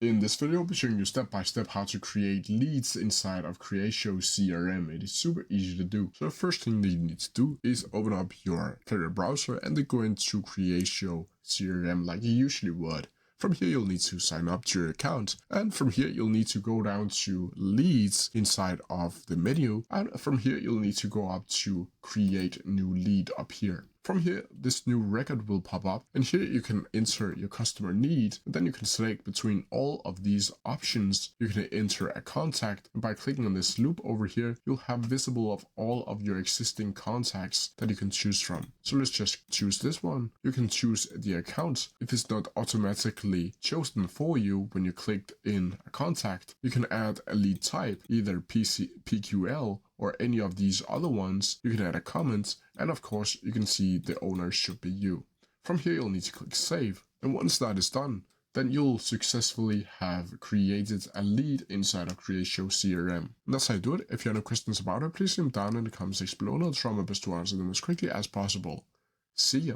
In this video, I'll be showing you step by step how to create leads inside of Creatio CRM. It is super easy to do. So the first thing that you need to do is open up your Creatio browser and then go into Creatio CRM like you usually would. From here, you'll need to sign up to your account. And from here, you'll need to go down to leads inside of the menu. And from here, you'll need to go up to create new lead up here. From here, this new record will pop up, and here you can enter your customer need, and then you can select between all of these options. You can enter a contact, and by clicking on this loop over here, you'll have visible of all of your existing contacts that you can choose from. So let's just choose this one. You can choose the account. If it's not automatically chosen for you when you clicked in a contact, you can add a lead type, either PQL or any of these other ones. You can add a comment, and of course you can see the owner should be you. From here you'll need to click save, and once that is done, then you'll successfully have created a lead inside of Creatio CRM. And that's how you do it. If you have any questions about it, please leave them down in the comments section below, and I'll try my best to answer them as quickly as possible. See ya!